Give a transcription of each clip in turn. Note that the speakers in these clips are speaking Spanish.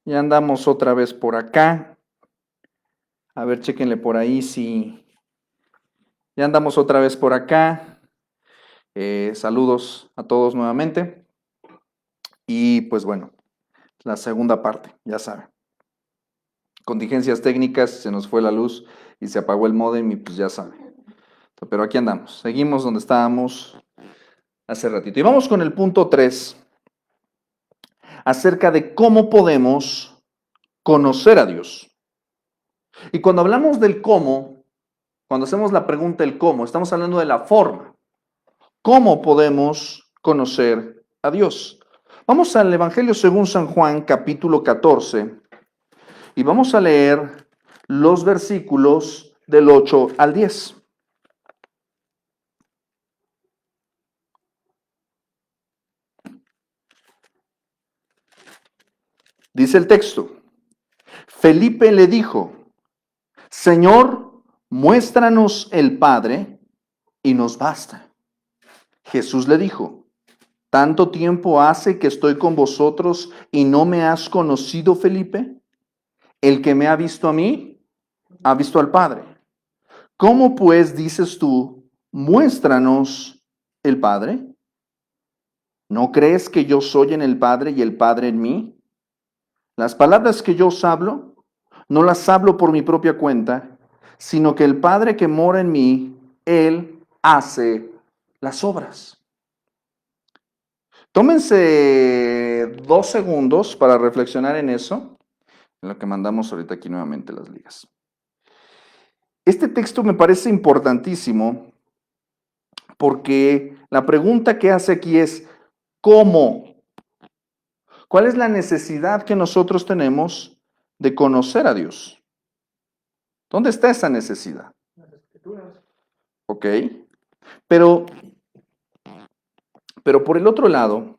Ya andamos otra vez por acá. A ver, chéquenle por ahí si ya andamos otra vez por acá. Saludos a todos nuevamente. Y pues bueno, la segunda parte, ya saben. Contingencias técnicas, se nos fue la luz y se apagó el módem y pues ya saben. Pero aquí andamos. Seguimos donde estábamos hace ratito. Y vamos con el punto 3, acerca de cómo podemos conocer a Dios. Y cuando hablamos del cómo, cuando hacemos la pregunta del cómo, estamos hablando de la forma. ¿Cómo podemos conocer a Dios? Vamos al Evangelio según San Juan, capítulo 14, y vamos a leer los versículos del 8 al 10. Dice el texto: Felipe le dijo: Señor, muéstranos el Padre y nos basta. Jesús le dijo: ¿Tanto tiempo hace que estoy con vosotros y no me has conocido, Felipe? El que me ha visto a mí, ha visto al Padre. ¿Cómo pues dices tú, muéstranos el Padre? ¿No crees que yo soy en el Padre y el Padre en mí? Las palabras que yo os hablo, no las hablo por mi propia cuenta, sino que el Padre que mora en mí, Él hace las obras. Tómense 2 segundos para reflexionar en eso, en lo que mandamos ahorita aquí nuevamente las ligas. Este texto me parece importantísimo porque la pregunta que hace aquí es, ¿cómo? ¿Cuál es la necesidad que nosotros tenemos de conocer a Dios? ¿Dónde está esa necesidad? Ok, pero, pero por el otro lado,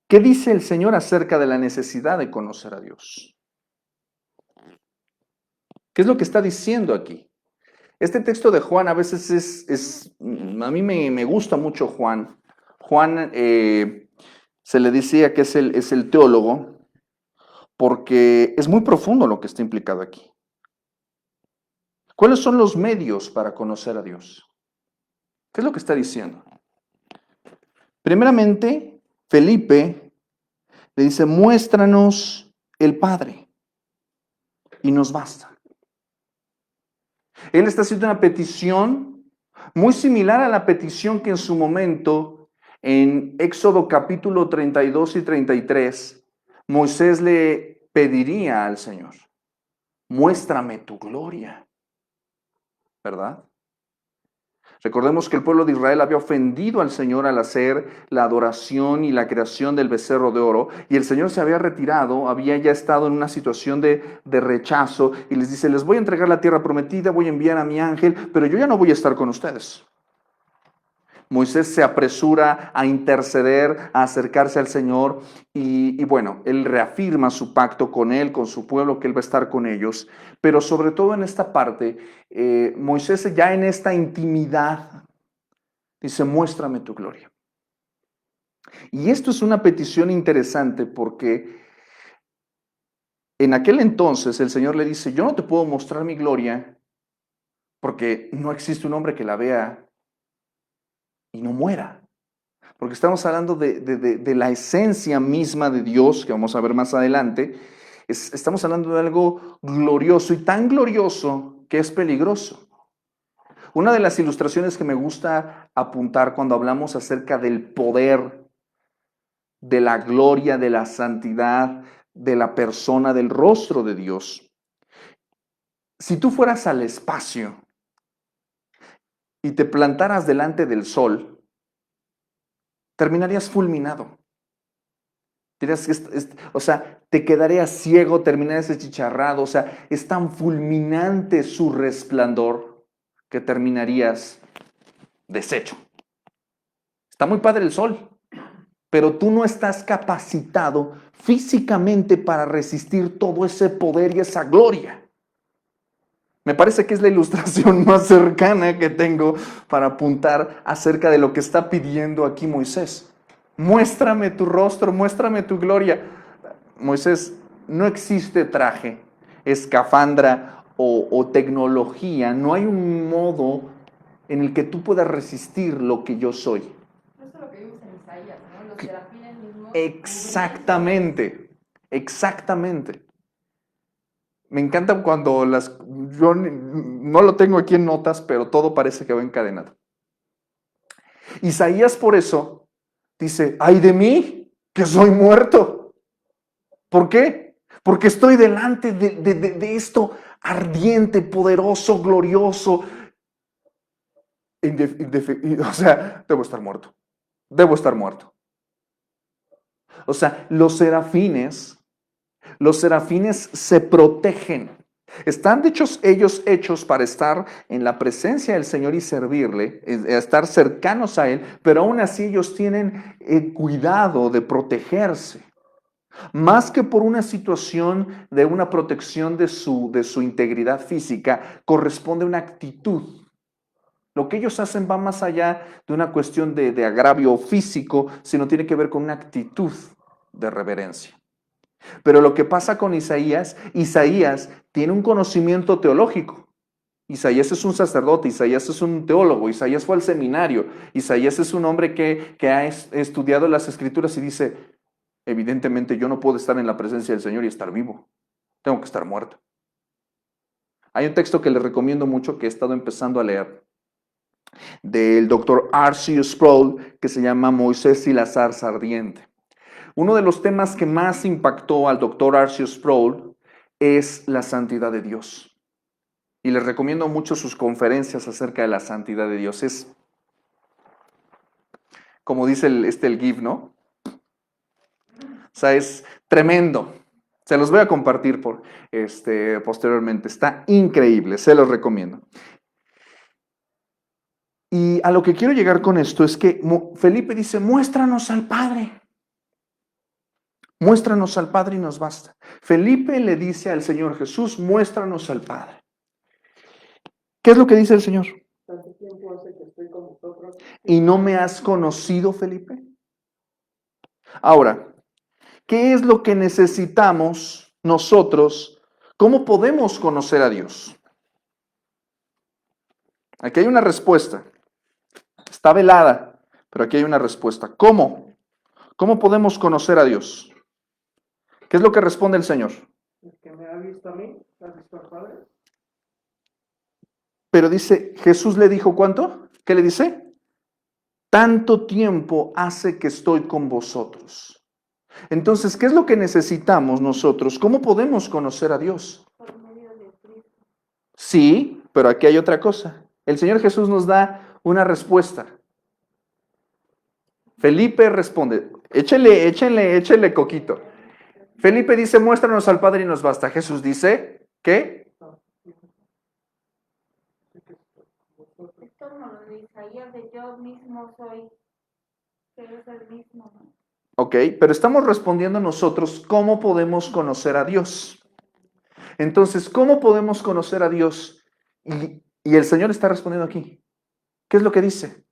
¿qué dice el Señor acerca de la necesidad de conocer a Dios? ¿Qué es lo que está diciendo aquí? Este texto de Juan a veces a mí me gusta mucho Juan. Juan se le decía que es el teólogo porque es muy profundo lo que está implicado aquí. ¿Cuáles son los medios para conocer a Dios? ¿Qué es lo que está diciendo? Primeramente, Felipe le dice, muéstranos el Padre y nos basta. Él está haciendo una petición muy similar a la petición que en su momento, en Éxodo capítulo 32 y 33, Moisés le pediría al Señor, muéstrame tu gloria, ¿verdad? Recordemos que el pueblo de Israel había ofendido al Señor al hacer la adoración y la creación del becerro de oro, y el Señor se había retirado, había ya estado en una situación de rechazo, y les dice, les voy a entregar la tierra prometida, voy a enviar a mi ángel, pero yo ya no voy a estar con ustedes. Moisés se apresura a interceder, a acercarse al Señor y bueno, él reafirma su pacto con él, con su pueblo, que él va a estar con ellos. Pero sobre todo en esta parte, Moisés ya en esta intimidad dice, muéstrame tu gloria. Y esto es una petición interesante porque en aquel entonces el Señor le dice, yo no te puedo mostrar mi gloria porque no existe un hombre que la vea y no muera. Porque estamos hablando de la esencia misma de Dios, que vamos a ver más adelante. Estamos hablando de algo glorioso y tan glorioso que es peligroso. Una de las ilustraciones que me gusta apuntar cuando hablamos acerca del poder, de la gloria, de la santidad, de la persona, del rostro de Dios. Si tú fueras al espacio y te plantaras delante del sol, terminarías fulminado. O sea, te quedarías ciego, terminarías achicharrado. O sea, es tan fulminante su resplandor que terminarías deshecho. Está muy padre el sol, pero tú no estás capacitado físicamente para resistir todo ese poder y esa gloria. Me parece que es la ilustración más cercana que tengo para apuntar acerca de lo que está pidiendo aquí Moisés. Muéstrame tu rostro, muéstrame tu gloria. Moisés, no existe traje, escafandra o tecnología, no hay un modo en el que tú puedas resistir lo que yo soy. Eso es lo que vimos en Isaías, ¿no? Los serafines mismos. Exactamente, exactamente. Me encanta cuando yo no lo tengo aquí en notas, pero todo parece que va encadenado. Isaías por eso dice, ay de mí, que soy muerto. ¿Por qué? Porque estoy delante de esto ardiente, poderoso, glorioso. O sea, debo estar muerto. Debo estar muerto. O sea, los serafines se protegen. Están de hecho ellos hechos para estar en la presencia del Señor y servirle, estar cercanos a Él, pero aún así ellos tienen cuidado de protegerse. Más que por una situación de una protección de su integridad física, corresponde una actitud. Lo que ellos hacen va más allá de una cuestión de agravio físico, sino tiene que ver con una actitud de reverencia. Pero lo que pasa con Isaías tiene un conocimiento teológico. Isaías es un sacerdote, Isaías es un teólogo, Isaías fue al seminario, Isaías es un hombre que ha estudiado las escrituras y dice, evidentemente yo no puedo estar en la presencia del Señor y estar vivo, tengo que estar muerto. Hay un texto que les recomiendo mucho que he estado empezando a leer, del doctor R.C. Sproul, que se llama Moisés y la zarza ardiente. Uno de los temas que más impactó al doctor R.C. Sproul es la santidad de Dios. Y les recomiendo mucho sus conferencias acerca de la santidad de Dios. Es, como dice el GIF, ¿no? O sea, es tremendo. Se los voy a compartir posteriormente. Está increíble, se los recomiendo. Y a lo que quiero llegar con esto es que Felipe dice, muéstranos al Padre. Muéstranos al Padre y nos basta. Felipe le dice al Señor Jesús, muéstranos al Padre. ¿Qué es lo que dice el Señor? ¿Tanto tiempo hace que estoy con vosotros? ¿Y no me has conocido, Felipe? Ahora, ¿qué es lo que necesitamos nosotros? ¿Cómo podemos conocer a Dios? Aquí hay una respuesta. Está velada, pero aquí hay una respuesta. ¿Cómo? ¿Cómo podemos conocer a Dios? ¿Qué es lo que responde el Señor? El que me ha visto a mí, ¿ha visto al Padre? Pero dice, Jesús le dijo, ¿cuánto? ¿Qué le dice? Tanto tiempo hace que estoy con vosotros. Entonces, ¿qué es lo que necesitamos nosotros? ¿Cómo podemos conocer a Dios? Por medio de Cristo. Sí, pero aquí hay otra cosa. El Señor Jesús nos da una respuesta. Felipe responde, échenle coquito. Felipe dice, muéstranos al Padre y nos basta. Jesús dice, ¿qué? Es como lo de Isaías, de yo mismo soy, que es el mismo, ¿no? Ok, pero estamos respondiendo nosotros cómo podemos conocer a Dios. Entonces, ¿cómo podemos conocer a Dios? Y el Señor está respondiendo aquí. ¿Qué es lo que dice?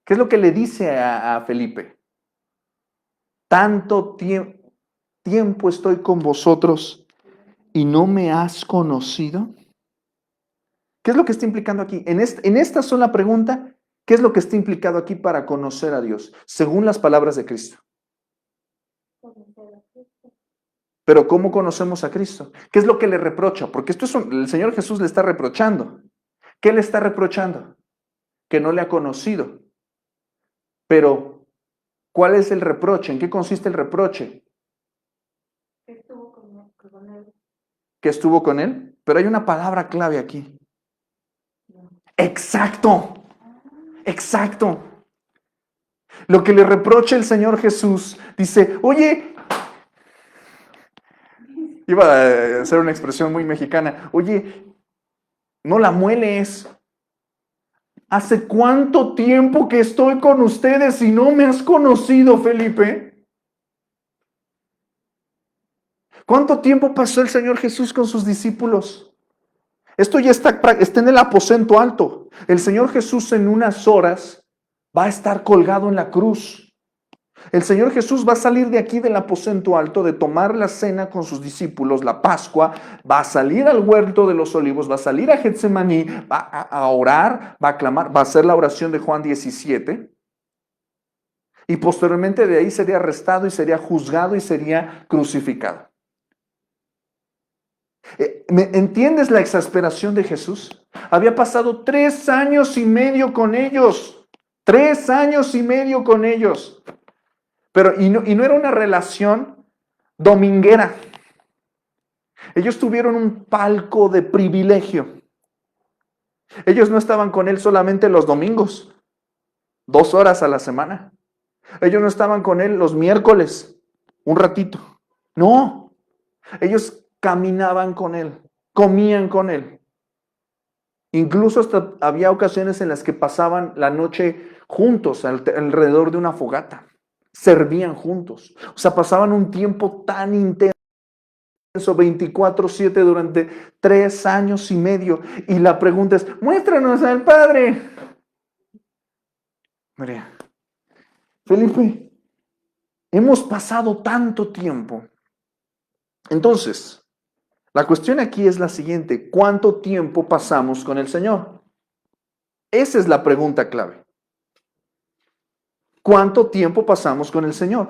¿Qué es lo que le dice a Felipe? Tanto tiempo estoy con vosotros y no me has conocido. ¿Qué es lo que está implicando aquí? En esta sola pregunta, ¿qué es lo que está implicado aquí para conocer a Dios? Según las palabras de Cristo. Pero ¿cómo conocemos a Cristo? ¿Qué es lo que le reprocha? Porque el Señor Jesús le está reprochando. ¿Qué le está reprochando? Que no le ha conocido. Pero, ¿cuál es el reproche? ¿En qué consiste el reproche? Que estuvo con él. ¿Que estuvo con él? Pero hay una palabra clave aquí. Exacto. Exacto. Lo que le reprocha el Señor Jesús, dice, oye, iba a hacer una expresión muy mexicana, oye, no la mueles. ¿Hace cuánto tiempo que estoy con ustedes y no me has conocido, Felipe? ¿Cuánto tiempo pasó el Señor Jesús con sus discípulos? Esto ya está en el aposento alto. El Señor Jesús en unas horas va a estar colgado en la cruz. El Señor Jesús va a salir de aquí del aposento alto, de tomar la cena con sus discípulos, la Pascua, va a salir al huerto de los olivos, va a salir a Getsemaní, va a orar, va a clamar, va a hacer la oración de Juan 17 y posteriormente de ahí sería arrestado y sería juzgado y sería crucificado. ¿Entiendes la exasperación de Jesús? Había pasado 3 años y medio con ellos, 3 años y medio con ellos. Pero, y no era una relación dominguera. Ellos tuvieron un palco de privilegio. Ellos no estaban con él solamente los domingos, 2 horas a la semana. Ellos no estaban con él los miércoles, un ratito. No, ellos caminaban con él, comían con él. Incluso hasta había ocasiones en las que pasaban la noche juntos alrededor de una fogata. Servían juntos. O sea, pasaban un tiempo tan intenso, 24/7 durante 3 años y medio. Y la pregunta es, muéstranos al Padre. María, Felipe, hemos pasado tanto tiempo. Entonces, la cuestión aquí es la siguiente, ¿cuánto tiempo pasamos con el Señor? Esa es la pregunta clave. ¿Cuánto tiempo pasamos con el Señor?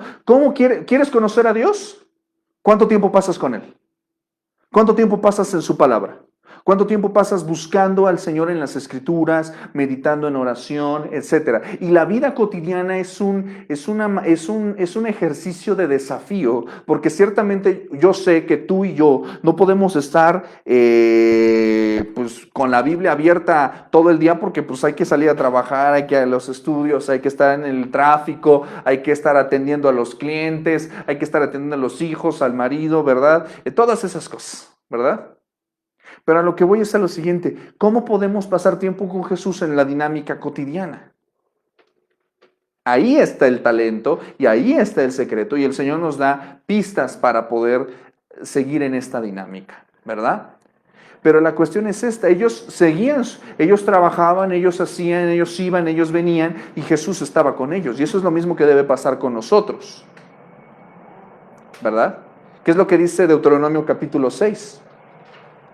¿Quieres conocer a Dios? ¿Cuánto tiempo pasas con Él? ¿Cuánto tiempo pasas en su palabra? ¿Cuánto tiempo pasas buscando al Señor en las Escrituras, meditando en oración, etcétera? Y la vida cotidiana es un ejercicio de desafío, porque ciertamente yo sé que tú y yo no podemos estar pues, con la Biblia abierta todo el día, porque pues hay que salir a trabajar, hay que ir a los estudios, hay que estar en el tráfico, hay que estar atendiendo a los clientes, hay que estar atendiendo a los hijos, al marido, ¿verdad? Todas esas cosas, ¿verdad? Pero a lo que voy es a lo siguiente, ¿cómo podemos pasar tiempo con Jesús en la dinámica cotidiana? Ahí está el talento y ahí está el secreto y el Señor nos da pistas para poder seguir en esta dinámica, ¿verdad? Pero la cuestión es esta, ellos seguían, ellos trabajaban, ellos hacían, ellos iban, ellos venían y Jesús estaba con ellos. Y eso es lo mismo que debe pasar con nosotros, ¿verdad? ¿Qué es lo que dice Deuteronomio capítulo 6?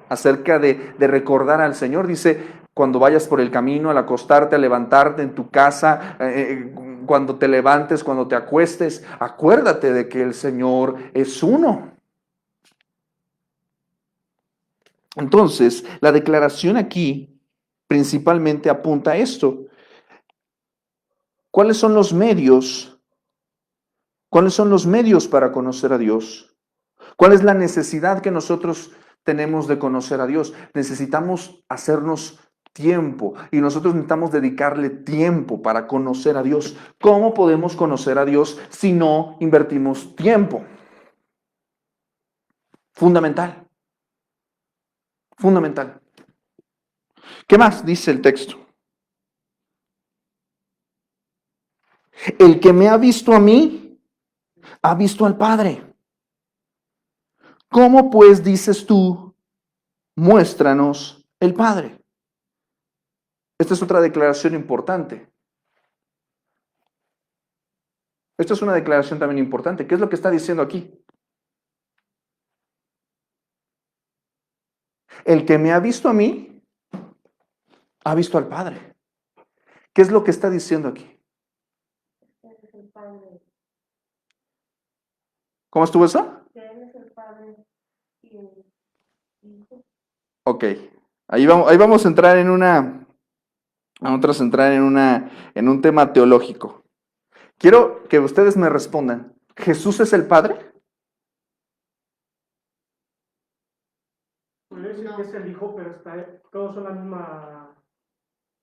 Acerca de recordar al Señor, dice, cuando vayas por el camino, al acostarte, al levantarte en tu casa, cuando te levantes, cuando te acuestes, acuérdate de que el Señor es uno. Entonces, la declaración aquí principalmente apunta a esto. ¿Cuáles son los medios? ¿Cuáles son los medios para conocer a Dios? ¿Cuál es la necesidad que nosotros tenemos de conocer a Dios? Necesitamos hacernos tiempo y nosotros necesitamos dedicarle tiempo para conocer a Dios. ¿Cómo podemos conocer a Dios si no invertimos tiempo? Fundamental. Fundamental. ¿Qué más dice el texto? El que me ha visto a mí, ha visto al Padre. ¿Cómo pues dices tú, muéstranos el Padre? Esta es otra declaración importante. Esta es una declaración también importante. ¿Qué es lo que está diciendo aquí? El que me ha visto a mí, ha visto al Padre. ¿Qué es lo que está diciendo aquí? ¿Cómo estuvo eso? Él es el Padre y el Hijo. Ok, ahí vamos a entrar en en un tema teológico. Quiero que ustedes me respondan, ¿Jesús es el Padre? Podría decir No. que es el Hijo, pero todos son la misma.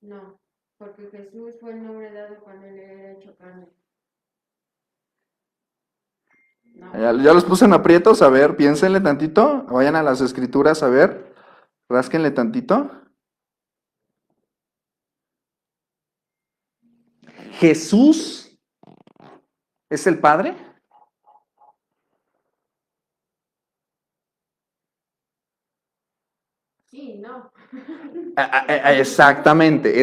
No, porque Jesús fue el nombre dado cuando él era hecho carne. No. Ya los puse en aprietos, a ver, piénsenle tantito, vayan a las Escrituras, a ver, rásquenle tantito. ¿Jesús es el Padre? Sí, no. Exactamente.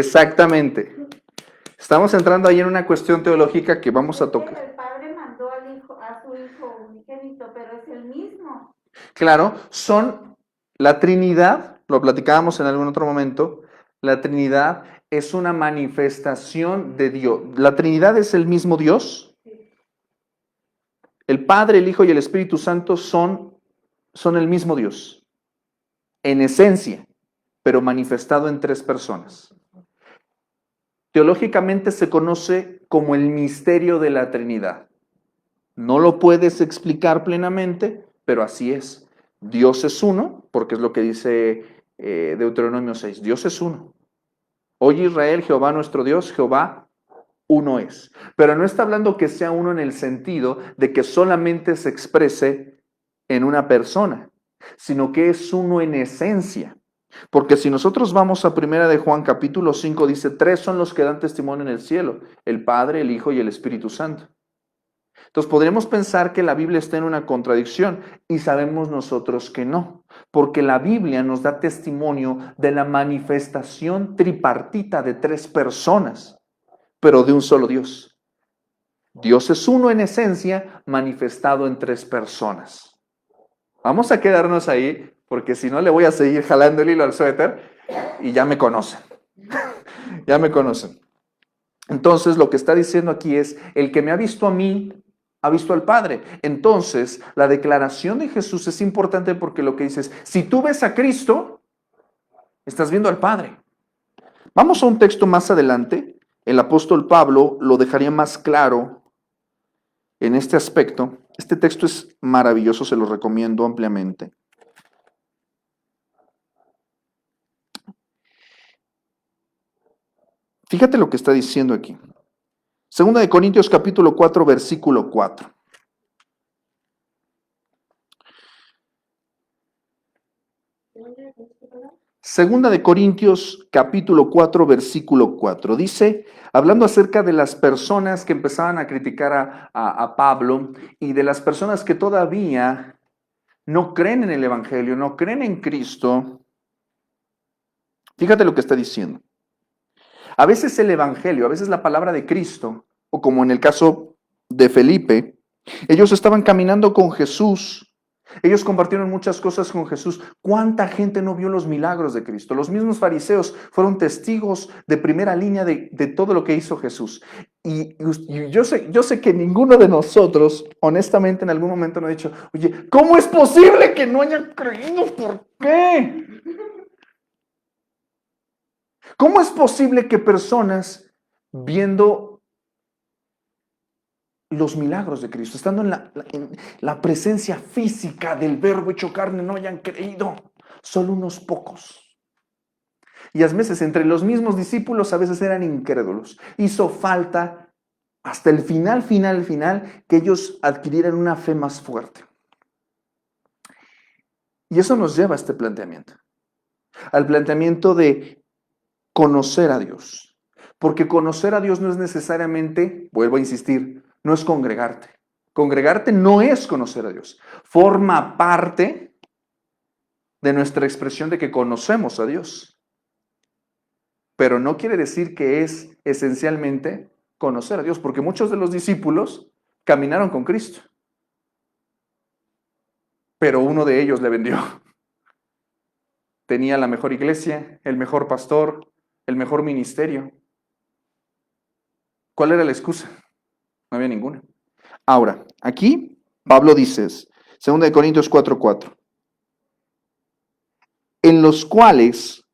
Estamos entrando ahí en una cuestión teológica que vamos a tocar. El Padre Claro, son la Trinidad, lo platicábamos en algún otro momento, la Trinidad es una manifestación de Dios. La Trinidad es el mismo Dios. El Padre, el Hijo y el Espíritu Santo son el mismo Dios, en esencia, pero manifestado en tres personas. Teológicamente se conoce como el misterio de la Trinidad. No lo puedes explicar plenamente, pero así es. Dios es uno, porque es lo que dice Deuteronomio 6. Dios es uno. Oye Israel, Jehová nuestro Dios, Jehová uno es. Pero no está hablando que sea uno en el sentido de que solamente se exprese en una persona, sino que es uno en esencia. Porque si nosotros vamos a 1 de Juan capítulo 5, dice, tres son los que dan testimonio en el cielo, el Padre, el Hijo y el Espíritu Santo. Entonces podríamos pensar que la Biblia está en una contradicción y sabemos nosotros que no, porque la Biblia nos da testimonio de la manifestación tripartita de tres personas, pero de un solo Dios. Dios es uno en esencia, manifestado en tres personas. Vamos a quedarnos ahí, porque si no le voy a seguir jalando el hilo al suéter y ya me conocen. Ya me conocen. Entonces lo que está diciendo aquí es, el que me ha visto a mí, ha visto al Padre. Entonces, la declaración de Jesús es importante porque lo que dice es, si tú ves a Cristo, estás viendo al Padre. Vamos a un texto más adelante. El apóstol Pablo lo dejaría más claro en este aspecto. Este texto es maravilloso, se lo recomiendo ampliamente. Fíjate lo que está diciendo aquí. Segunda de Corintios capítulo 4, versículo 4. Segunda de Corintios capítulo 4, versículo 4. Dice, hablando acerca de las personas que empezaban a criticar a Pablo y de las personas que todavía no creen en el Evangelio, no creen en Cristo. Fíjate lo que está diciendo. A veces el Evangelio, a veces la palabra de Cristo, o como en el caso de Felipe, ellos estaban caminando con Jesús, ellos compartieron muchas cosas con Jesús. ¿Cuánta gente no vio los milagros de Cristo? Los mismos fariseos fueron testigos de primera línea de todo lo que hizo Jesús. Y yo sé que ninguno de nosotros, honestamente, en algún momento nos ha dicho, oye, ¿cómo es posible que no hayan creído? ¿Por qué? ¿Cómo es posible que personas viendo los milagros de Cristo, estando en la presencia física del Verbo hecho carne, no hayan creído? Solo unos pocos. Y a veces entre los mismos discípulos a veces eran incrédulos. Hizo falta hasta el final, que ellos adquirieran una fe más fuerte. Y eso nos lleva a este planteamiento. Al planteamiento de conocer a Dios. Porque conocer a Dios no es necesariamente, vuelvo a insistir, no es congregarte. Congregarte no es conocer a Dios. Forma parte de nuestra expresión de que conocemos a Dios. Pero no quiere decir que es esencialmente conocer a Dios, porque muchos de los discípulos caminaron con Cristo. Pero uno de ellos le vendió. Tenía la mejor iglesia, el mejor pastor, el mejor ministerio. ¿Cuál era la excusa? No había ninguna. Ahora, aquí Pablo dice, 2 Corintios 4:4, en los cuales,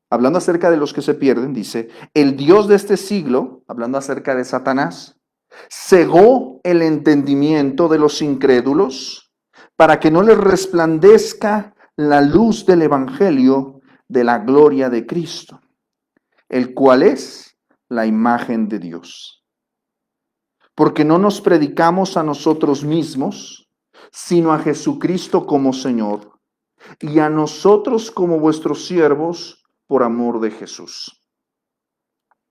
hablando acerca de los que se pierden, dice, el Dios de este siglo, hablando acerca de Satanás, cegó el entendimiento de los incrédulos para que no les resplandezca la luz del evangelio de la gloria de Cristo, el cual es la imagen de Dios. Porque no nos predicamos a nosotros mismos, sino a Jesucristo como Señor, y a nosotros como vuestros siervos por amor de Jesús.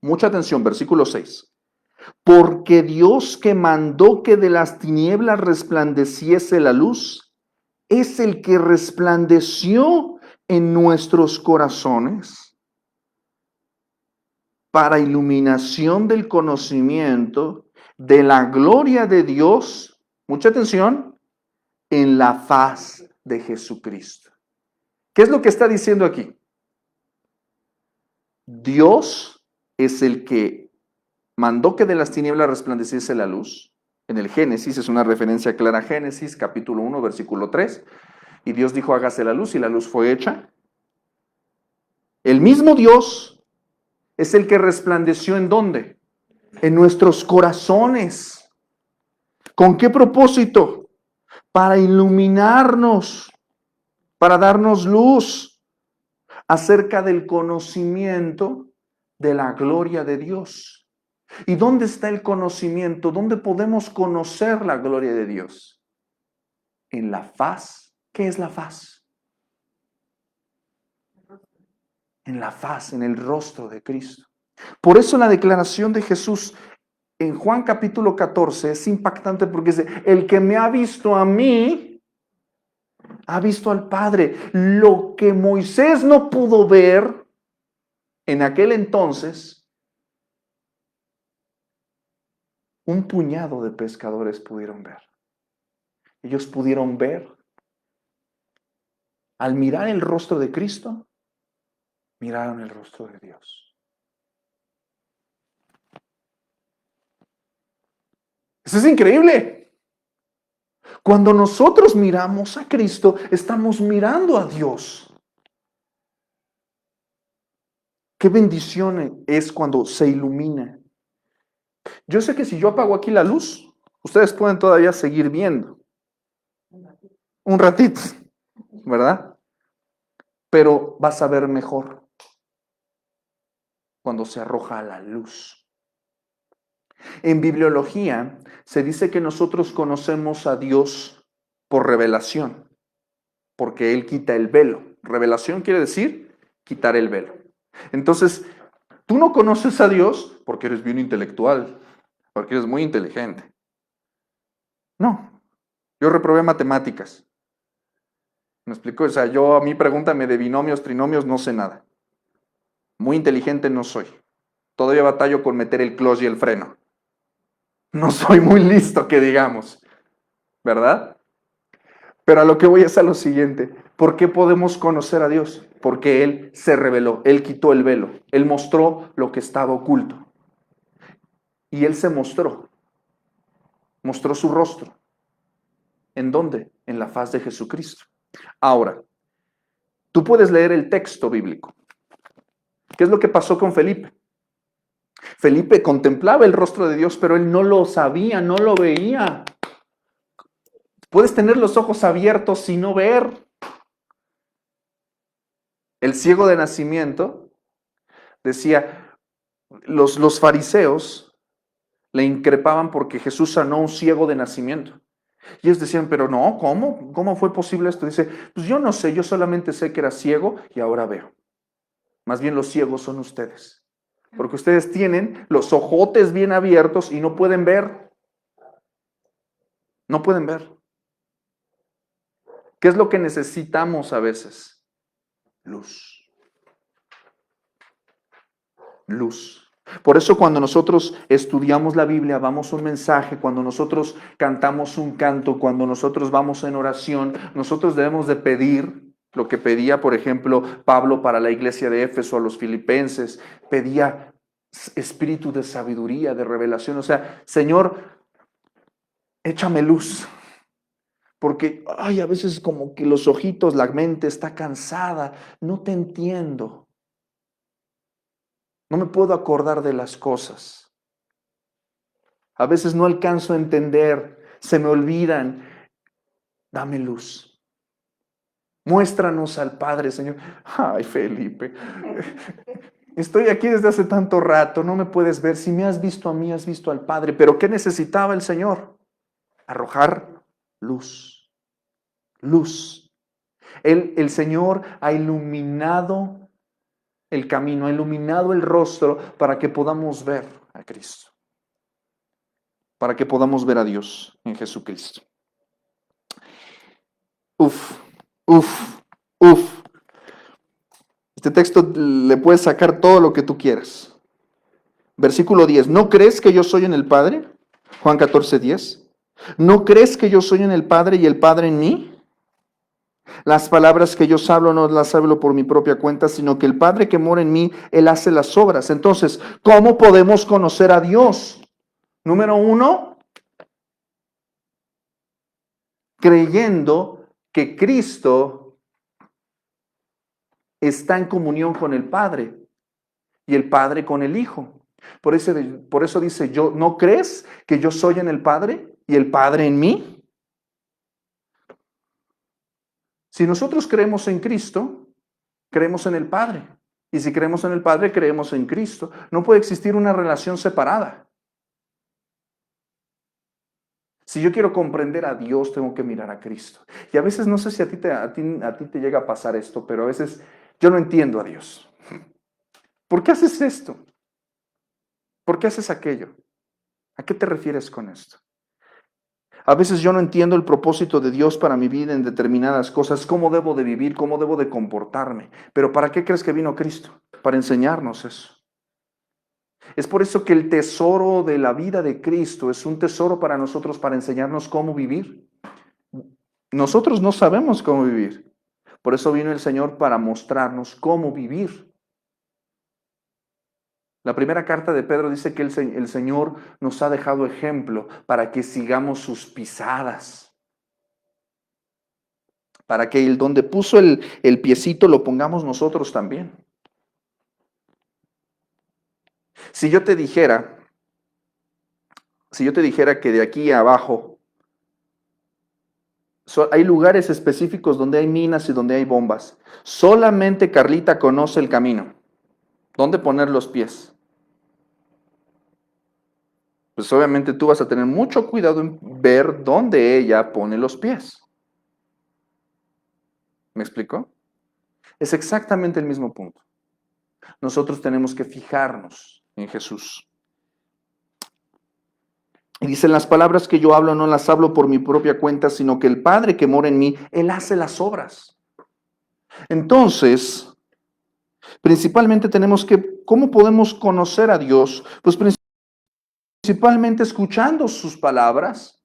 Mucha atención, versículo 6. Porque Dios que mandó que de las tinieblas resplandeciese la luz, es el que resplandeció en nuestros corazones para iluminación del conocimiento de la gloria de Dios, mucha atención, en la faz de Jesucristo. ¿Qué es lo que está diciendo aquí? Dios es el que mandó que de las tinieblas resplandeciese la luz. En el Génesis es una referencia clara a Génesis, capítulo 1, versículo 3. Y Dios dijo, hágase la luz, y la luz fue hecha. El mismo Dios es el que resplandeció ¿en dónde? En nuestros corazones. ¿Con qué propósito? Para iluminarnos, para darnos luz acerca del conocimiento de la gloria de Dios. ¿Y dónde está el conocimiento? ¿Dónde podemos conocer la gloria de Dios? En la faz. ¿Qué es la faz? En la faz, en el rostro de Cristo. Por eso la declaración de Jesús en Juan capítulo 14 es impactante porque dice, el que me ha visto a mí, ha visto al Padre. Lo que Moisés no pudo ver en aquel entonces, un puñado de pescadores pudieron ver. Ellos pudieron ver, al mirar el rostro de Cristo, miraron el rostro de Dios. Eso es increíble. Cuando nosotros miramos a Cristo, estamos mirando a Dios. Qué bendición es cuando se ilumina. Yo sé que si yo apago aquí la luz, ustedes pueden todavía seguir viendo. Un ratito, ¿verdad? Pero vas a ver mejor cuando se arroja la luz. En bibliología se dice que nosotros conocemos a Dios por revelación, porque Él quita el velo. Revelación quiere decir quitar el velo. Entonces, tú no conoces a Dios porque eres bien intelectual, porque eres muy inteligente. No, yo reprobé matemáticas. ¿Me explico? O sea, a mí pregúntame de binomios, trinomios, no sé nada. Muy inteligente no soy. Todavía batallo con meter el clutch y el freno. No soy muy listo, que digamos, ¿verdad? Pero a lo que voy es a lo siguiente. ¿Por qué podemos conocer a Dios? Porque Él se reveló, Él quitó el velo, Él mostró lo que estaba oculto. Y Él se mostró su rostro. ¿En dónde? En la faz de Jesucristo. Ahora, tú puedes leer el texto bíblico. ¿Qué es lo que pasó con Felipe? Felipe contemplaba el rostro de Dios, pero él no lo sabía, no lo veía. Puedes tener los ojos abiertos y no ver. El ciego de nacimiento decía, los fariseos le increpaban porque Jesús sanó a un ciego de nacimiento. Y ellos decían, pero no, ¿cómo? ¿Cómo fue posible esto? Dice, pues yo no sé, yo solamente sé que era ciego y ahora veo. Más bien los ciegos son ustedes. Porque ustedes tienen los ojotes bien abiertos y no pueden ver. No pueden ver. ¿Qué es lo que necesitamos a veces? Luz. Luz. Por eso cuando nosotros estudiamos la Biblia, vamos a un mensaje, cuando nosotros cantamos un canto, cuando nosotros vamos en oración, nosotros debemos de pedir lo que pedía, por ejemplo, Pablo para la iglesia de Éfeso, a los filipenses, pedía espíritu de sabiduría, de revelación. O sea, Señor, échame luz. Porque, a veces como que los ojitos, la mente está cansada, no te entiendo. No me puedo acordar de las cosas. A veces no alcanzo a entender, se me olvidan. Dame luz. Muéstranos al Padre, Señor. Ay, Felipe, estoy aquí desde hace tanto rato, no me puedes ver. Si me has visto a mí, has visto al Padre. Pero ¿qué necesitaba el Señor? Arrojar luz. Luz. El Señor ha iluminado el camino, ha iluminado el rostro para que podamos ver a Cristo. Para que podamos ver a Dios en Jesucristo. Uf. Este texto le puedes sacar todo lo que tú quieras. Versículo 10. ¿No crees que yo soy en el Padre? Juan 14, 10. ¿No crees que yo soy en el Padre y el Padre en mí? Las palabras que yo hablo no las hablo por mi propia cuenta, sino que el Padre que mora en mí, Él hace las obras. Entonces, ¿cómo podemos conocer a Dios? Número uno, creyendo que Cristo está en comunión con el Padre y el Padre con el Hijo. Por eso dice, ¿no crees que yo soy en el Padre y el Padre en mí? Si nosotros creemos en Cristo, creemos en el Padre. Y si creemos en el Padre, creemos en Cristo. No puede existir una relación separada. Si yo quiero comprender a Dios, tengo que mirar a Cristo. Y a veces, no sé si a ti te llega a pasar esto, pero a veces yo no entiendo a Dios. ¿Por qué haces esto? ¿Por qué haces aquello? ¿A qué te refieres con esto? A veces yo no entiendo el propósito de Dios para mi vida en determinadas cosas, cómo debo de vivir, cómo debo de comportarme. Pero ¿para qué crees que vino Cristo? Para enseñarnos eso. Es por eso que el tesoro de la vida de Cristo es un tesoro para nosotros, para enseñarnos cómo vivir. Nosotros no sabemos cómo vivir. Por eso vino el Señor para mostrarnos cómo vivir. La primera carta de Pedro dice que el Señor nos ha dejado ejemplo para que sigamos sus pisadas. Para que donde puso el piecito lo pongamos nosotros también. Si yo te dijera que de aquí abajo hay lugares específicos donde hay minas y donde hay bombas, solamente Carlita conoce el camino, dónde poner los pies. Pues obviamente tú vas a tener mucho cuidado en ver dónde ella pone los pies. ¿Me explico? Es exactamente el mismo punto. Nosotros tenemos que fijarnos en Jesús. Y dice, las palabras que yo hablo no las hablo por mi propia cuenta, sino que el Padre que mora en mí, Él hace las obras. Entonces, principalmente ¿cómo podemos conocer a Dios? Pues principalmente escuchando sus palabras,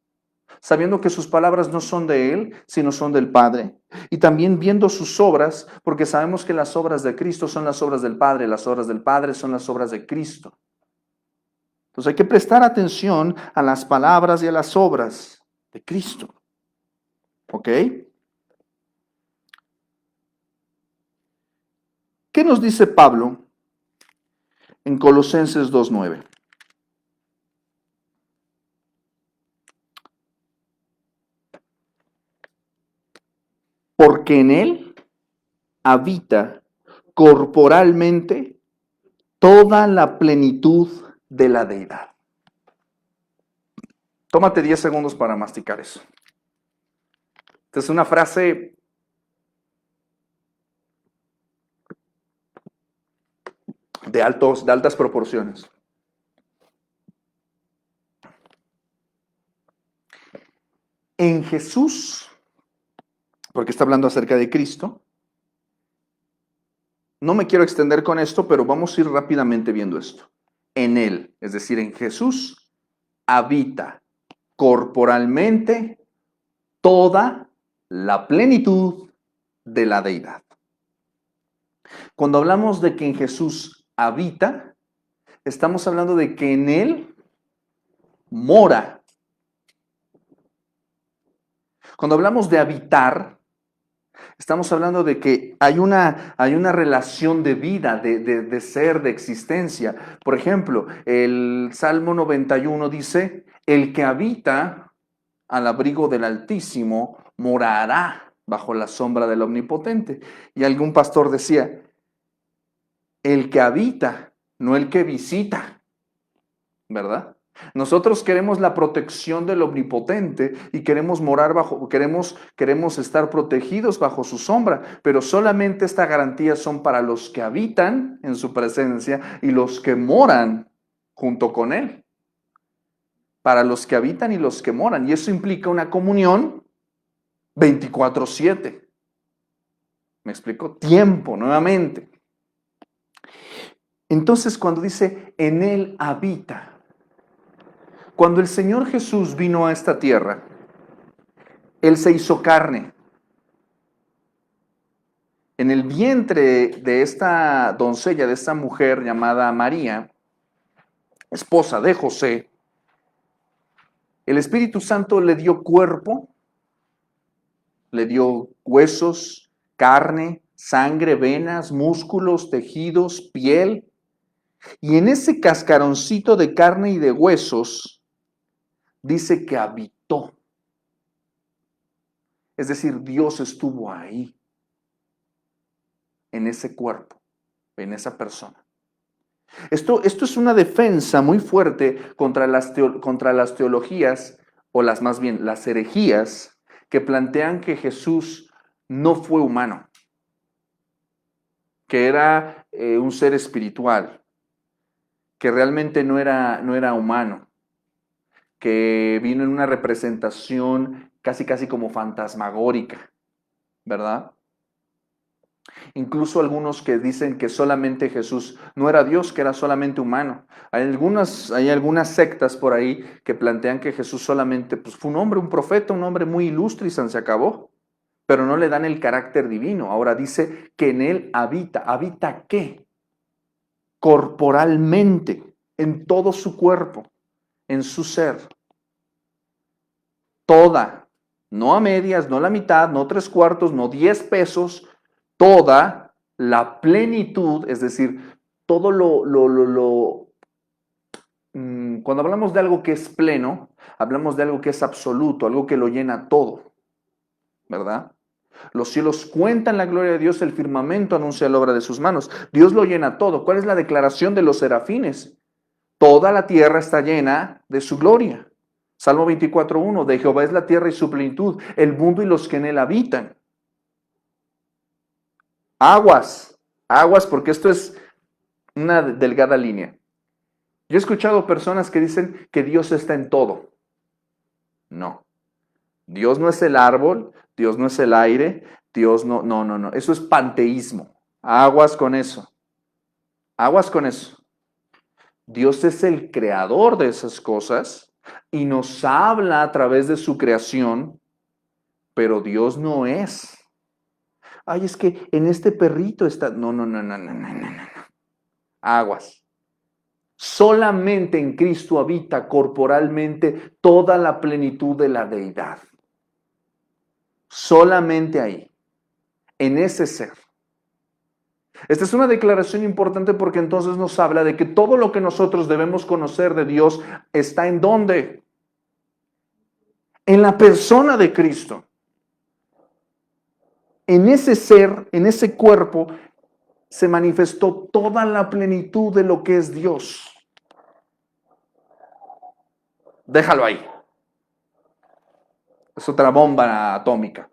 sabiendo que sus palabras no son de Él, sino son del Padre. Y también viendo sus obras, porque sabemos que las obras de Cristo son las obras del Padre, las obras del Padre son las obras de Cristo. Entonces hay que prestar atención a las palabras y a las obras de Cristo. ¿Ok? ¿Qué nos dice Pablo en Colosenses 2:9? Porque en Él habita corporalmente toda la plenitud de la deidad. Tómate 10 segundos para masticar eso. Esta es una frase de altas proporciones. En Jesús, porque está hablando acerca de Cristo, no me quiero extender con esto, pero vamos a ir rápidamente viendo esto. En Él, es decir, en Jesús, habita corporalmente toda la plenitud de la deidad. Cuando hablamos de que en Jesús habita, estamos hablando de que en Él mora. Cuando hablamos de habitar, estamos hablando de que hay una relación de vida, de ser, de existencia. Por ejemplo, el Salmo 91 dice, el que habita al abrigo del Altísimo morará bajo la sombra del Omnipotente. Y algún pastor decía, el que habita, no el que visita, ¿verdad? Nosotros queremos la protección del Omnipotente y queremos morar queremos estar protegidos bajo su sombra, pero solamente esta garantía son para los que habitan en su presencia y los que moran junto con Él. Para los que habitan y los que moran. Y eso implica una comunión 24/7. ¿Me explico? Tiempo, nuevamente. Entonces, cuando dice, en Él habita, cuando el Señor Jesús vino a esta tierra, Él se hizo carne. en el vientre de esta doncella, de esta mujer llamada María, esposa de José, el Espíritu Santo le dio cuerpo, le dio huesos, carne, sangre, venas, músculos, tejidos, piel. Y en ese cascaroncito de carne y de huesos, dice que habitó. Es decir, Dios estuvo ahí, en ese cuerpo, en esa persona. Esto es una defensa muy fuerte contra las teologías, o más bien las herejías, que plantean que Jesús no fue humano, que era un ser espiritual, que realmente no era humano, que vino en una representación casi como fantasmagórica, ¿verdad? Incluso algunos que dicen que solamente Jesús no era Dios, que era solamente humano. Hay algunas sectas por ahí que plantean que Jesús solamente fue un hombre, un profeta, un hombre muy ilustre y se acabó, pero no le dan el carácter divino. Ahora dice que en él habita. ¿Habita qué? Corporalmente, en todo su cuerpo, en su ser. Toda, no a medias, no la mitad, no 3/4, no 10 pesos, toda la plenitud, es decir, todo cuando hablamos de algo que es pleno, hablamos de algo que es absoluto, algo que lo llena todo, ¿verdad? Los cielos cuentan la gloria de Dios, el firmamento anuncia la obra de sus manos. Dios lo llena todo. ¿Cuál es la declaración de los serafines? Toda la tierra está llena de su gloria. Salmo 24:1, de Jehová es la tierra y su plenitud, el mundo y los que en él habitan. Aguas, porque esto es una delgada línea. Yo he escuchado personas que dicen que Dios está en todo. No. Dios no es el árbol, Dios no es el aire, Dios no. Eso es panteísmo. Aguas con eso. Aguas con eso. Dios es el creador de esas cosas y nos habla a través de su creación, pero Dios no es. Ay, es que en este perrito está. No. Aguas. Solamente en Cristo habita corporalmente toda la plenitud de la deidad. Solamente ahí, en ese ser. Esta es una declaración importante porque entonces nos habla de que todo lo que nosotros debemos conocer de Dios está ¿en dónde? En la persona de Cristo. En ese ser, en ese cuerpo, se manifestó toda la plenitud de lo que es Dios. Déjalo ahí. Es otra bomba atómica.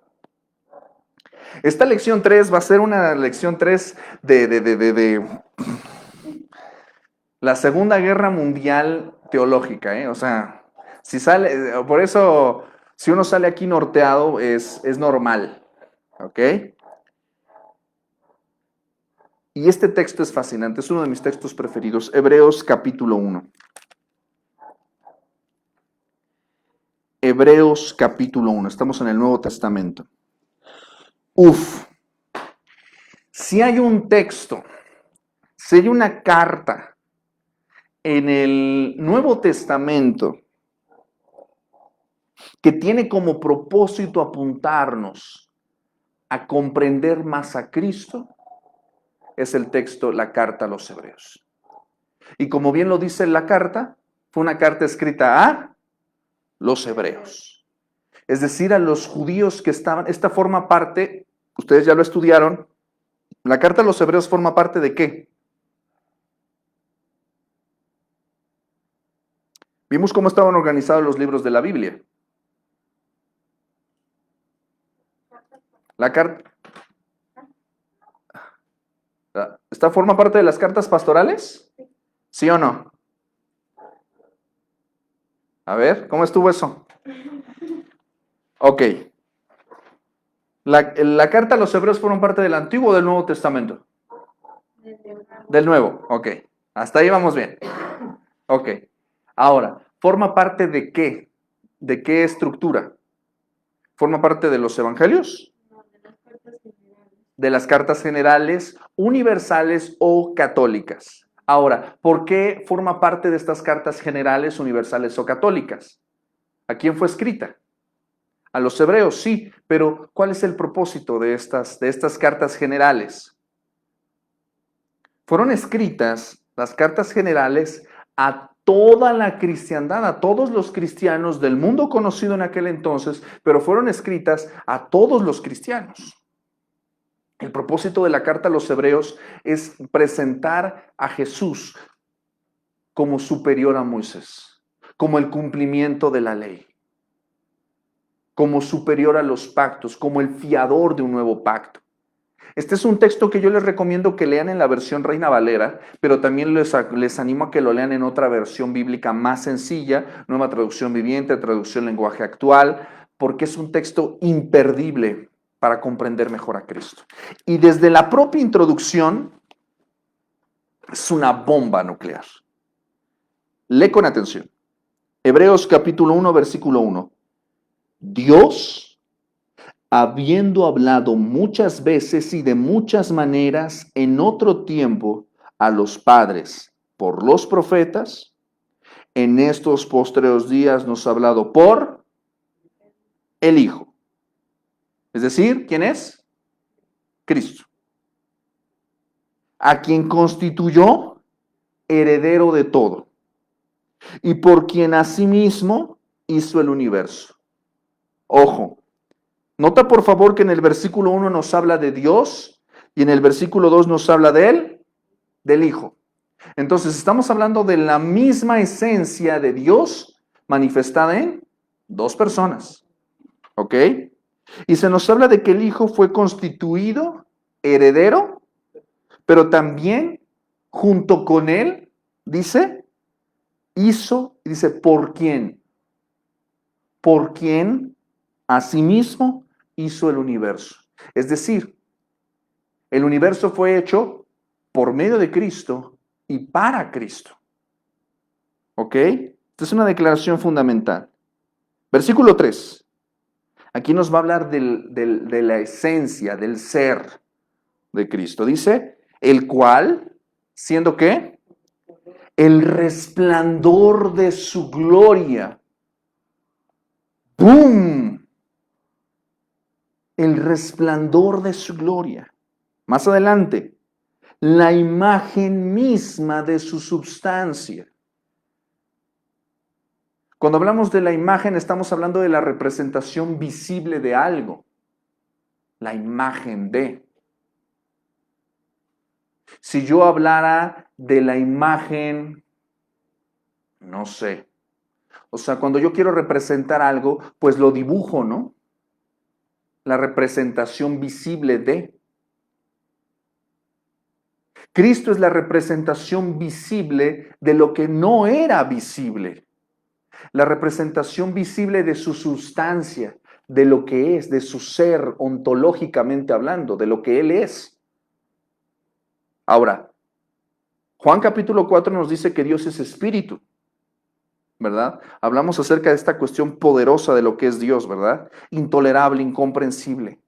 Esta lección 3 va a ser una lección 3 de la Segunda Guerra Mundial teológica, ¿eh? O sea, si sale, por eso, si uno sale aquí norteado, es normal, ¿ok? Y este texto es fascinante, es uno de mis textos preferidos, Hebreos capítulo 1. Hebreos capítulo 1, estamos en el Nuevo Testamento. Si hay un texto, si hay una carta en el Nuevo Testamento que tiene como propósito apuntarnos a comprender más a Cristo, es el texto, la carta a los Hebreos. Y como bien lo dice la carta, fue una carta escrita a los Hebreos. Es decir, a los judíos que estaban, esta forma parte, ustedes ya lo estudiaron, la carta a los Hebreos forma parte ¿de qué? Vimos cómo estaban organizados los libros de la Biblia. La carta... ¿Esta forma parte de las cartas pastorales? ¿Sí o no? A ver, ¿cómo estuvo eso? Ok. ¿La carta a los Hebreos forma parte del Antiguo o del Nuevo Testamento? Del Nuevo, ok. Hasta ahí vamos bien. Ok. Ahora, ¿forma parte de qué? ¿De qué estructura? ¿Forma parte de los evangelios? No, de las cartas generales. de las cartas generales, universales o católicas. Ahora, ¿por qué forma parte de estas cartas generales, universales o católicas? ¿A quién fue escrita? A los hebreos, sí, pero ¿cuál es el propósito de estas cartas generales? Fueron escritas las cartas generales a toda la cristiandad, a todos los cristianos del mundo conocido en aquel entonces, pero fueron escritas a todos los cristianos. El propósito de la carta a los hebreos es presentar a Jesús como superior a Moisés, como el cumplimiento de la ley, como superior a los pactos, como el fiador de un nuevo pacto. Este es un texto que yo les recomiendo que lean en la versión Reina Valera, pero también les animo a que lo lean en otra versión bíblica más sencilla, Nueva Traducción Viviente, Traducción Lenguaje Actual, porque es un texto imperdible para comprender mejor a Cristo. Y desde la propia introducción, es una bomba nuclear. Lee con atención. Hebreos capítulo 1, versículo 1. Dios, habiendo hablado muchas veces y de muchas maneras en otro tiempo a los padres por los profetas, en estos postreros días nos ha hablado por el Hijo. Es decir, ¿quién es? Cristo. A quien constituyó heredero de todo y por quien asimismo hizo el universo. Ojo, nota por favor que en el versículo 1 nos habla de Dios y en el versículo 2 nos habla de Él, del Hijo. Entonces estamos hablando de la misma esencia de Dios manifestada en dos personas. ¿Ok? Y se nos habla de que el Hijo fue constituido heredero, pero también junto con Él, dice, hizo, y dice, ¿por quién? Por quien asimismo hizo el universo. Es decir, el universo fue hecho por medio de Cristo y para Cristo. ¿Ok? Esta es una declaración fundamental. Versículo 3. Aquí nos va a hablar de la esencia, del ser de Cristo. Dice, el cual, ¿siendo qué? El resplandor de su gloria. ¡Bum! El resplandor de su gloria. Más adelante, la imagen misma de su substancia. Cuando hablamos de la imagen, estamos hablando de la representación visible de algo. La imagen de. Si yo hablara de la imagen, no sé. O sea, cuando yo quiero representar algo, pues lo dibujo, ¿no? La representación visible de. Cristo es la representación visible de lo que no era visible. La representación visible de su sustancia, de lo que es, de su ser ontológicamente hablando, de lo que Él es. Ahora, Juan capítulo 4 nos dice que Dios es espíritu, ¿verdad? Hablamos acerca de esta cuestión poderosa de lo que es Dios, ¿verdad? Intolerable, incomprensible.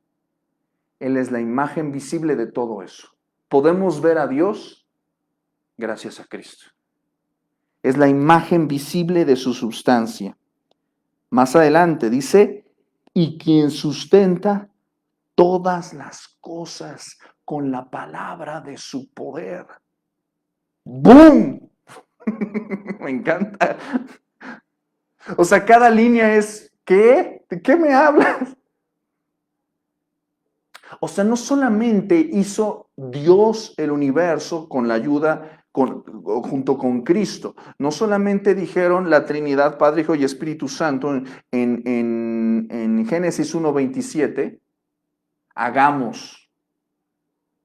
Él es la imagen visible de todo eso. Podemos ver a Dios gracias a Cristo. Es la imagen visible de su sustancia. Más adelante dice, y quien sustenta todas las cosas con la palabra de su poder. ¡Boom! Me encanta. O sea, cada línea es, ¿qué? ¿De qué me hablas? O sea, no solamente hizo Dios el universo con la ayuda, junto con Cristo. No solamente dijeron la Trinidad, Padre, Hijo y Espíritu Santo en Génesis 1:27, hagamos.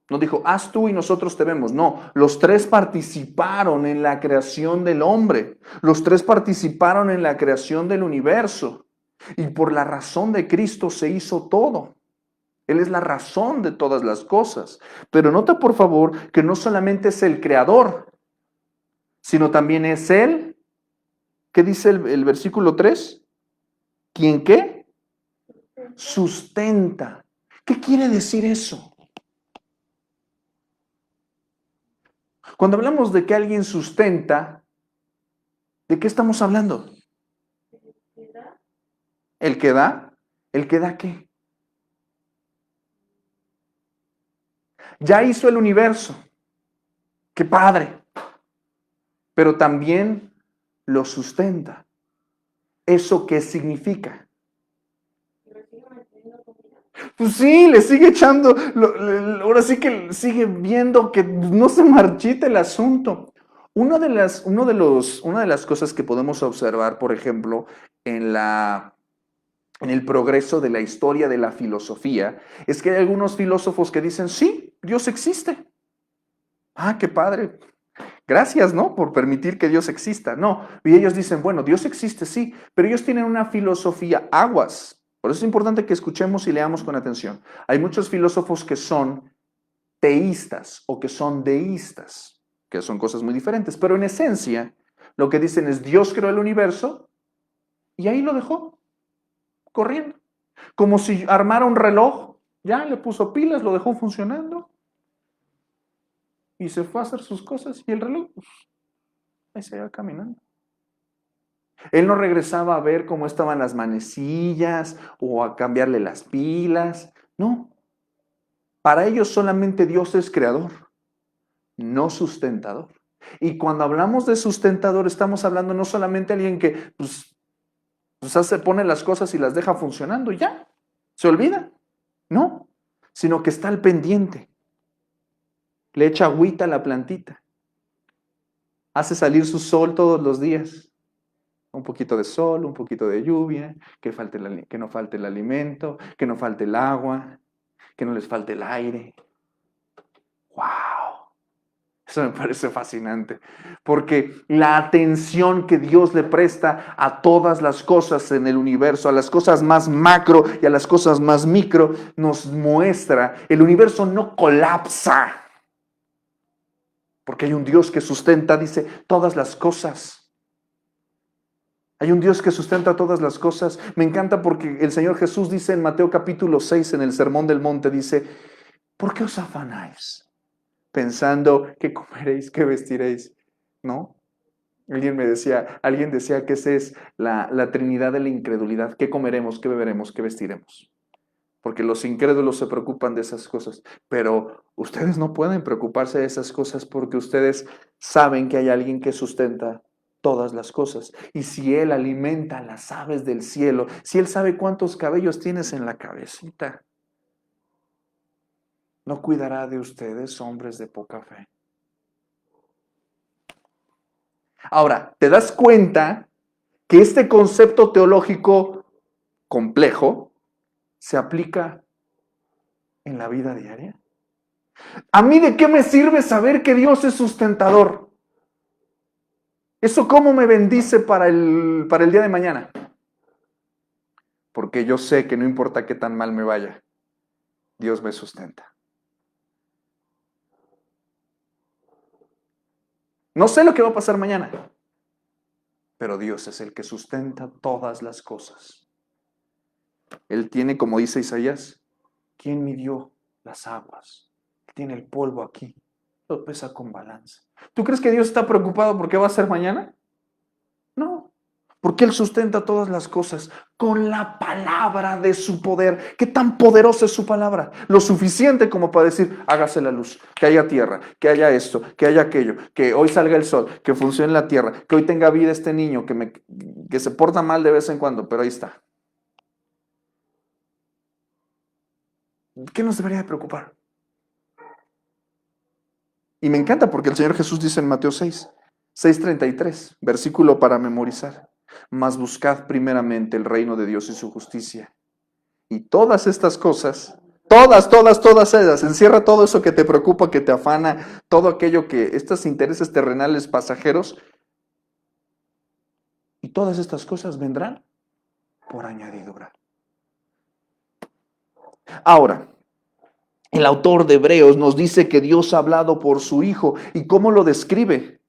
No dijo, haz tú y nosotros te vemos. No, los tres participaron en la creación del hombre. Los tres participaron en la creación del universo. Y por la razón de Cristo se hizo todo. Él es la razón de todas las cosas. Pero nota por favor que no solamente es el creador, sino también es Él. ¿Qué dice el versículo 3? ¿Quién qué? Sustenta. ¿Qué quiere decir eso? Cuando hablamos de que alguien sustenta, ¿de qué estamos hablando? ¿El que da? ¿El que da qué? Ya hizo el universo. ¡Qué padre! Pero también lo sustenta. ¿Eso qué significa? Pues sí, le sigue echando, ahora sí que sigue viendo que no se marchita el asunto. Una de las cosas que podemos observar, por ejemplo, en el progreso de la historia de la filosofía, es que hay algunos filósofos que dicen, sí, Dios existe. Ah, qué padre. Gracias, ¿no? Por permitir que Dios exista. No, y ellos dicen, bueno, Dios existe, sí, pero ellos tienen una filosofía aguas. Por eso es importante que escuchemos y leamos con atención. Hay muchos filósofos que son teístas o que son deístas, que son cosas muy diferentes, pero en esencia lo que dicen es Dios creó el universo y ahí lo dejó corriendo. Como si armara un reloj, ya le puso pilas, lo dejó funcionando y se fue a hacer sus cosas y el reloj, pues, ahí se iba caminando. Él no regresaba a ver cómo estaban las manecillas o a cambiarle las pilas. No. Para ellos solamente Dios es creador, no sustentador. Y cuando hablamos de sustentador, estamos hablando no solamente de alguien que pues pone las cosas y las deja funcionando y ya, se olvida. No, sino que está al pendiente. Le echa agüita a la plantita. Hace salir su sol todos los días. Un poquito de sol, un poquito de lluvia, que no falte el alimento, que no falte el agua, que no les falte el aire. ¡Wow! Eso me parece fascinante, porque la atención que Dios le presta a todas las cosas en el universo, a las cosas más macro y a las cosas más micro, nos muestra, el universo no colapsa, porque hay un Dios que sustenta, dice, todas las cosas. Hay un Dios que sustenta todas las cosas. Me encanta porque el Señor Jesús dice en Mateo capítulo 6, en el Sermón del Monte, dice, ¿por qué os afanáis? Pensando qué comeréis, qué vestiréis, ¿no? Alguien decía que esa es la Trinidad de la incredulidad. ¿Qué comeremos, qué beberemos, qué vestiremos? Porque los incrédulos se preocupan de esas cosas, pero ustedes no pueden preocuparse de esas cosas porque ustedes saben que hay alguien que sustenta todas las cosas. Y si Él alimenta a las aves del cielo, si Él sabe cuántos cabellos tienes en la cabecita, ¿no cuidará de ustedes, hombres de poca fe? Ahora, ¿te das cuenta que este concepto teológico complejo se aplica en la vida diaria? ¿A mí de qué me sirve saber que Dios es sustentador? ¿Eso cómo me bendice para el día de mañana? Porque yo sé que no importa qué tan mal me vaya, Dios me sustenta. No sé lo que va a pasar mañana, pero Dios es el que sustenta todas las cosas. Él tiene, como dice Isaías, ¿quién midió las aguas? Él tiene el polvo aquí, lo pesa con balanza. ¿Tú crees que Dios está preocupado por qué va a ser mañana? No, porque Él sustenta todas las cosas con la palabra de su poder. ¿Qué tan poderosa es su palabra? Lo suficiente como para decir, hágase la luz, que haya tierra, que haya esto, que haya aquello, que hoy salga el sol, que funcione la tierra, que hoy tenga vida este niño, que se porta mal de vez en cuando, pero ahí está. ¿Qué nos debería de preocupar? Y me encanta porque el Señor Jesús dice en Mateo 6:33, versículo para memorizar. Mas buscad primeramente el reino de Dios y su justicia. Y todas estas cosas, todas ellas, encierra todo eso que te preocupa, que te afana, todo aquello que, estos intereses terrenales pasajeros, y todas estas cosas vendrán por añadidura. Ahora, el autor de Hebreos nos dice que Dios ha hablado por su Hijo. ¿Y cómo lo describe?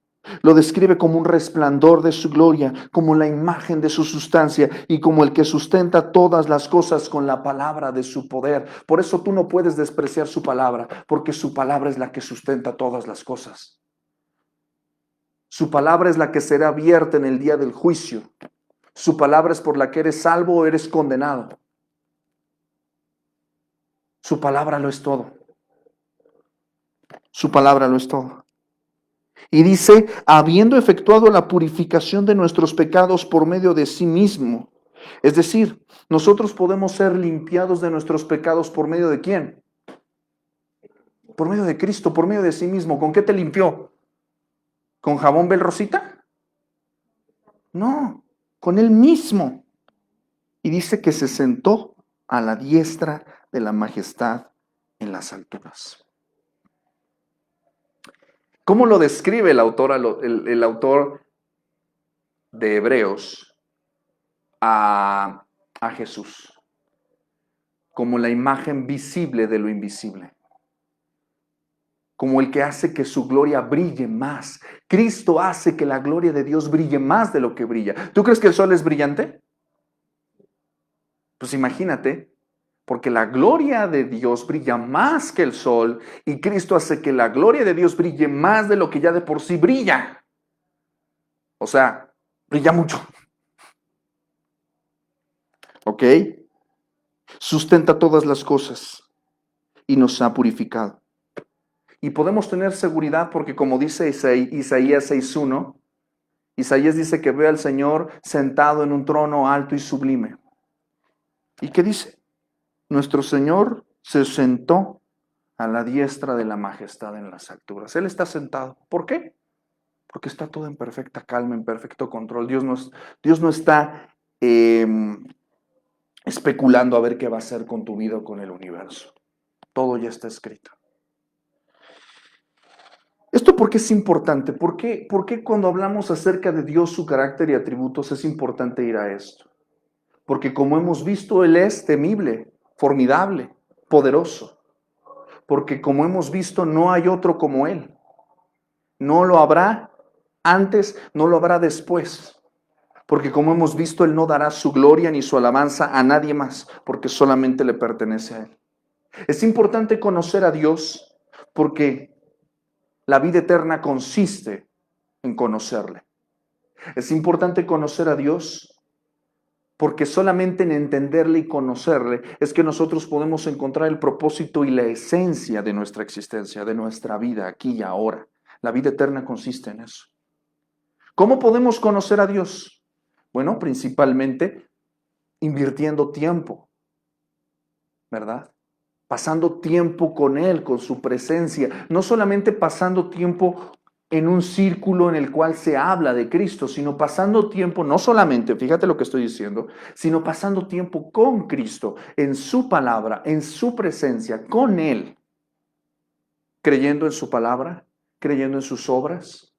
Lo describe como un resplandor de su gloria, como la imagen de su sustancia y como el que sustenta todas las cosas con la palabra de su poder. Por eso tú no puedes despreciar su palabra, porque su palabra es la que sustenta todas las cosas. Su palabra es la que será abierta en el día del juicio. Su palabra es por la que eres salvo o eres condenado. Su palabra lo es todo. Su palabra lo es todo. Y dice, habiendo efectuado la purificación de nuestros pecados por medio de sí mismo. Es decir, nosotros podemos ser limpiados de nuestros pecados por medio de ¿quién? Por medio de Cristo, por medio de sí mismo. ¿Con qué te limpió? ¿Con jabón Bel Rosita? No, con Él mismo. Y dice que se sentó a la diestra de la majestad en las alturas. ¿Cómo lo describe el autor, el autor de Hebreos a Jesús? Como la imagen visible de lo invisible. Como el que hace que su gloria brille más. Cristo hace que la gloria de Dios brille más de lo que brilla. ¿Tú crees que el sol es brillante? Pues imagínate, porque la gloria de Dios brilla más que el sol y Cristo hace que la gloria de Dios brille más de lo que ya de por sí brilla. O sea, brilla mucho. ¿Ok? Sustenta todas las cosas y nos ha purificado. Y podemos tener seguridad porque como dice Isaías 6:1, Isaías dice que ve al Señor sentado en un trono alto y sublime. ¿Y qué dice? Nuestro Señor se sentó a la diestra de la majestad en las alturas. Él está sentado. ¿Por qué? Porque está todo en perfecta calma, en perfecto control. Dios no está especulando a ver qué va a hacer con tu vida o con el universo. Todo ya está escrito. ¿Esto por qué es importante? ¿Por qué cuando hablamos acerca de Dios, su carácter y atributos es importante ir a esto? Porque como hemos visto, Él es temible, formidable, poderoso. Porque como hemos visto, no hay otro como Él. No lo habrá antes, no lo habrá después. Porque como hemos visto, Él no dará su gloria ni su alabanza a nadie más, porque solamente le pertenece a Él. Es importante conocer a Dios porque la vida eterna consiste en conocerle. Es importante conocer a Dios porque solamente en entenderle y conocerle es que nosotros podemos encontrar el propósito y la esencia de nuestra existencia, de nuestra vida aquí y ahora. La vida eterna consiste en eso. ¿Cómo podemos conocer a Dios? Bueno, principalmente invirtiendo tiempo, ¿verdad? Pasando tiempo con Él, con su presencia. No solamente pasando tiempo en un círculo en el cual se habla de Cristo, sino pasando tiempo, no solamente, fíjate lo que estoy diciendo, sino pasando tiempo con Cristo, en su palabra, en su presencia, con Él, creyendo en su palabra, creyendo en sus obras.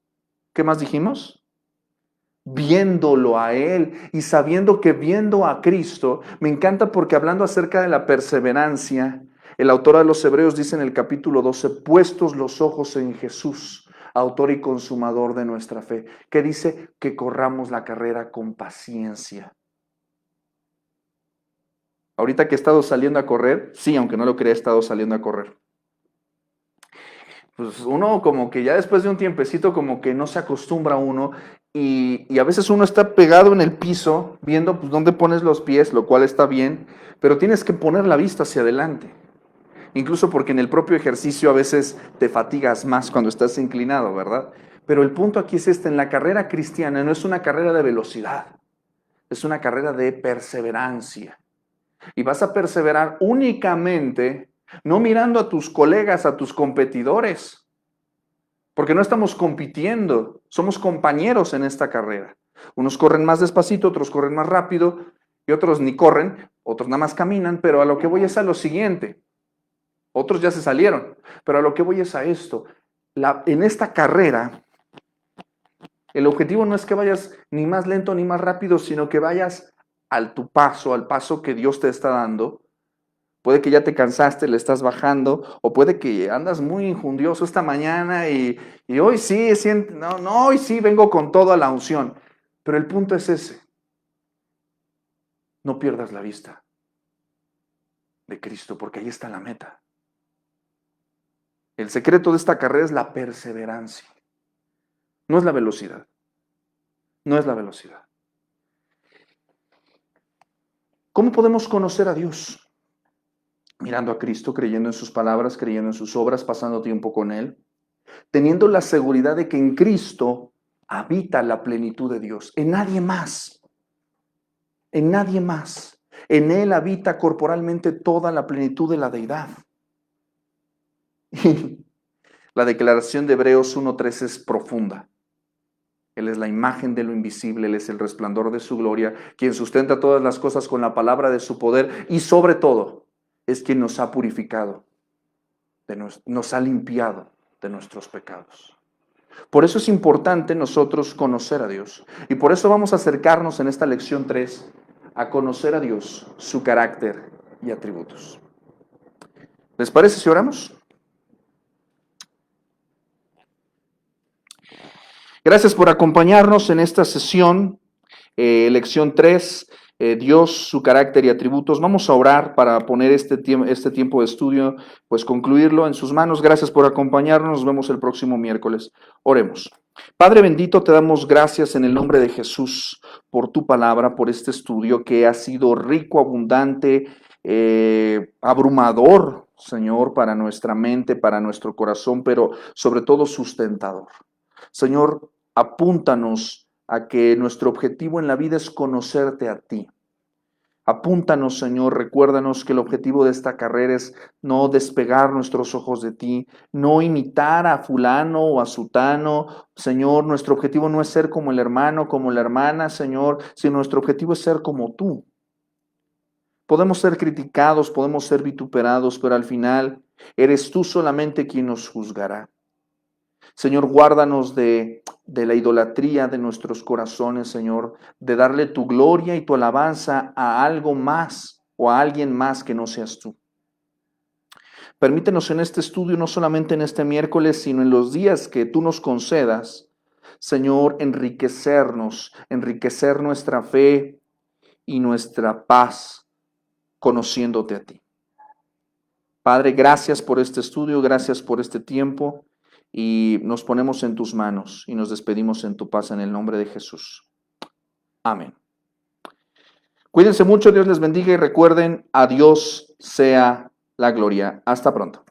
¿Qué más dijimos? Viéndolo a Él y sabiendo que viendo a Cristo, me encanta porque hablando acerca de la perseverancia, el autor de los Hebreos dice en el capítulo 12, puestos los ojos en Jesús, autor y consumador de nuestra fe, que dice que corramos la carrera con paciencia. Ahorita que he estado saliendo a correr, sí, aunque no lo crea, he estado saliendo a correr. Pues uno como que ya después de un tiempecito como que no se acostumbra uno y a veces uno está pegado en el piso viendo pues dónde pones los pies, lo cual está bien, pero tienes que poner la vista hacia adelante. Incluso porque en el propio ejercicio a veces te fatigas más cuando estás inclinado, ¿verdad? Pero el punto aquí es este, en la carrera cristiana no es una carrera de velocidad, es una carrera de perseverancia. Y vas a perseverar únicamente no mirando a tus colegas, a tus competidores, porque no estamos compitiendo, somos compañeros en esta carrera. Unos corren más despacito, otros corren más rápido y otros ni corren, otros nada más caminan, pero a lo que voy es a lo siguiente. Otros ya se salieron, pero a lo que voy es a esto. En esta carrera, el objetivo no es que vayas ni más lento ni más rápido, sino que vayas al paso que Dios te está dando. Puede que ya te cansaste, le estás bajando, o puede que andas muy injundioso esta mañana y hoy sí, hoy sí vengo con toda la unción. Pero el punto es ese. No pierdas la vista de Cristo, porque ahí está la meta. El secreto de esta carrera es la perseverancia. No es la velocidad. No es la velocidad. ¿Cómo podemos conocer a Dios? Mirando a Cristo, creyendo en sus palabras, creyendo en sus obras, pasando tiempo con Él, teniendo la seguridad de que en Cristo habita la plenitud de Dios, en nadie más, en nadie más. En Él habita corporalmente toda la plenitud de la deidad. Y la declaración de Hebreos 1:3 es profunda. Él es la imagen de lo invisible, Él es el resplandor de su gloria, quien sustenta todas las cosas con la palabra de su poder y sobre todo es quien nos ha purificado, nos ha limpiado de nuestros pecados. Por eso es importante nosotros conocer a Dios y por eso vamos a acercarnos en esta lección 3 a conocer a Dios, su carácter y atributos. ¿Les parece si oramos? Gracias por acompañarnos en esta sesión, lección 3, Dios, su carácter y atributos. Vamos a orar para poner este tiempo de estudio, pues concluirlo en sus manos. Gracias por acompañarnos, nos vemos el próximo miércoles. Oremos. Padre bendito, te damos gracias en el nombre de Jesús por tu palabra, por este estudio que ha sido rico, abundante, abrumador, Señor, para nuestra mente, para nuestro corazón, pero sobre todo sustentador. Señor, apúntanos a que nuestro objetivo en la vida es conocerte a ti. Apúntanos, Señor, recuérdanos que el objetivo de esta carrera es no despegar nuestros ojos de ti, no imitar a fulano o a sutano. Señor, nuestro objetivo no es ser como el hermano, como la hermana, Señor, sino nuestro objetivo es ser como tú. Podemos ser criticados, podemos ser vituperados, pero al final eres tú solamente quien nos juzgará. Señor, guárdanos de la idolatría de nuestros corazones, Señor, de darle tu gloria y tu alabanza a algo más o a alguien más que no seas tú. Permítenos en este estudio, no solamente en este miércoles, sino en los días que tú nos concedas, Señor, enriquecernos, enriquecer nuestra fe y nuestra paz conociéndote a ti. Padre, gracias por este estudio, gracias por este tiempo. Y nos ponemos en tus manos y nos despedimos en tu paz en el nombre de Jesús. Amén. Cuídense mucho, Dios les bendiga y recuerden, a Dios sea la gloria. Hasta pronto.